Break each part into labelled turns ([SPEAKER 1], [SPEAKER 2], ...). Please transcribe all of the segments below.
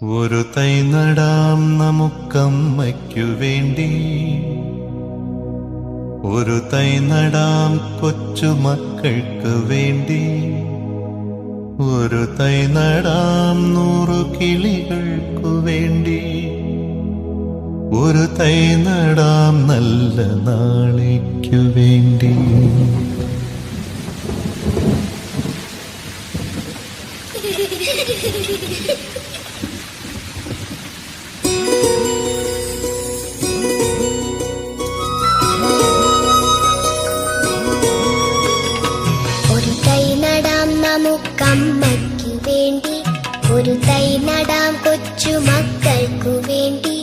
[SPEAKER 1] ഒരു തൈ നടാം നമുക്കമ്മയ്ക്കു വേണ്ടി, ഒരു തൈ നടാം കൊച്ചുമക്കൾക്ക് വേണ്ടി, ഒരു തൈ നടാം 100 കിളികൾക്കു വേണ്ടി, ഒരു തൈ നടാം നല്ല നാളേക്കു വേണ്ടി.
[SPEAKER 2] ഒരു തൈ നടാം നമുക്കമ്മയ്ക്കു വേണ്ടി, ഒരു തൈ നടാം കൊച്ചുമക്കൾക്കു വേണ്ടി,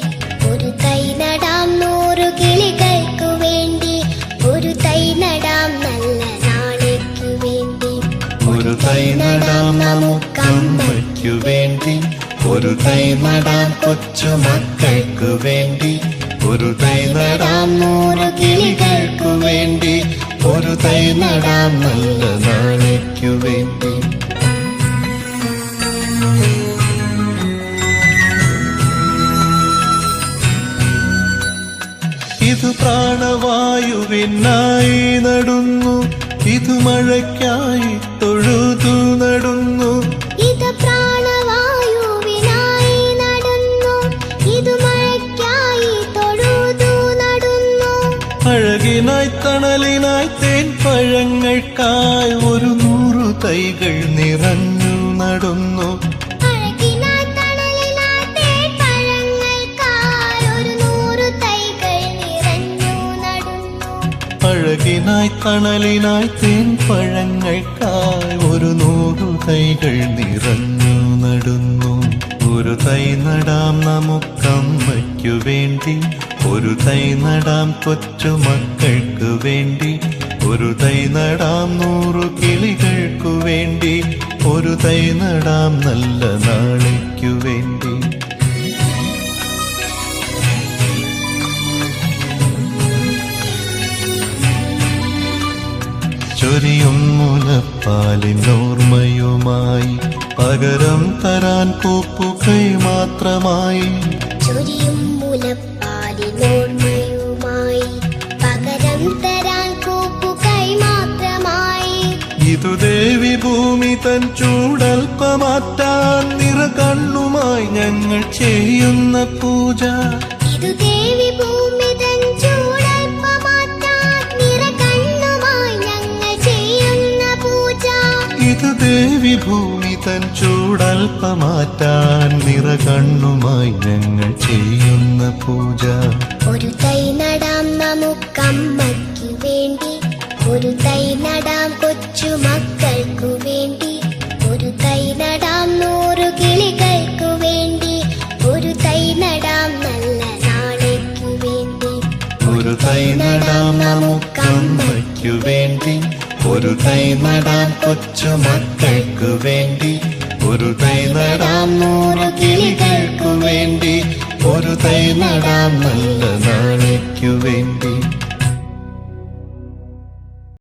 [SPEAKER 2] ഒരു തൈ നടാം 100 കിളികൾക്കു വേണ്ടി, ഒരു തൈ നടാം നല്ല നാളേക്കു വേണ്ടി.
[SPEAKER 1] ഒരു തൈ നടാം നമുക്കമ്മയ്ക്കു വേണ്ടി, ഒരു തൈ നടാം കൊച്ചുമക്കൾക്കു വേണ്ടി, ഒരു തൈ നടാം 100 കിളികൾക്കു വേണ്ടി, ഒരു തൈ നടാം നല്ല നാളേക്കു വേണ്ടി. ഇത് പ്രാണവായുവിനായി നടുന്നു, ഇത് മഴയ്ക്കായി തൊഴുതു നടുന്നു,
[SPEAKER 2] ഇത് പ്രാണവായുവിനായി നടുന്നു, ഇത് മഴയ്ക്കായി തൊഴുതു നടുന്നു.
[SPEAKER 1] അഴകിനായി തണലിനായി തേൻ പഴങ്ങൾക്കായി 100 തൈകൾ നിറഞ്ഞു നടുന്നു,
[SPEAKER 2] അഴകിനായി തണലിനായി തേൻ പഴങ്ങൾക്കായി 100 തൈകൾ നിറഞ്ഞു നടുന്നു.
[SPEAKER 1] അഴകിനായി തണലിനായി തേൻ പഴങ്ങൾക്കായി 100 തൈകൾ നിറഞ്ഞു നടുന്നു. ഒരു തൈ നടാം നമുക്കമ്മയ്ക്കു വേണ്ടി, ഒരു തൈ നടാം കൊച്ചുമക്കൾക്കു വേണ്ടി, ഒരു തൈ നടാം 100 കിളികൾക്കു വേണ്ടി, ഒരു തൈ നടാം നല്ല നാളേക്കു വേണ്ടി. ചൊരിയും മുലപ്പാലിനോർമ്മയുമായി പകരം തരാൻ കൂപ്പുകൈ മാത്രമായി,
[SPEAKER 2] ചൊരിയും മുലപ്പാലിനോർമ്മയുമായി പകരം തരാൻ കൂപ്പുകൈ മാത്രമായി.
[SPEAKER 1] ഇതു ദേവി ഭൂമി തൻ ചൂടൽപ്പമാറ്റാൻ നിറകണ്ണുമായി ഞങ്ങൾ ചെയ്യുന്ന പൂജ,
[SPEAKER 2] ഇതു ദേവി ഭൂമി തൻ ചൂടൽപ്പമാറ്റാൻ നിറകണ്ണുമായി ഞങ്ങൾ ചെയ്യുന്ന പൂജ,
[SPEAKER 1] ഇത് ദേവി ഭൂമി തൻ ചൂടൽപ്പമാറ്റാൻ നിറകണ്ണുമായി ഞങ്ങൾ ചെയ്യുന്ന പൂജ.
[SPEAKER 2] ഒരു തൈ നടാം നമുക്കമ്മയ്ക്കു വേണ്ടി, ഒരു തൈ നടാം കൊച്ചുമക്കൾക്കു വേണ്ടി, ഒരു തൈ നടാം 100 കിളികൾക്കു വേണ്ടി, ഒരു തൈ നടാം നല്ല നാളേക്കു വേണ്ടി.
[SPEAKER 1] ഒരു തൈ നടാം നമുക്കമ്മയ്ക്കു വേണ്ടി, ഒരു തൈ നടാം കൊച്ചുമക്കൾക്കു വേണ്ടി, ഒരു തൈ നടാം 100 കിളികൾക്കു വേണ്ടി, ഒരു തൈ നടാം നല്ല നാളേക്കു വേണ്ടി.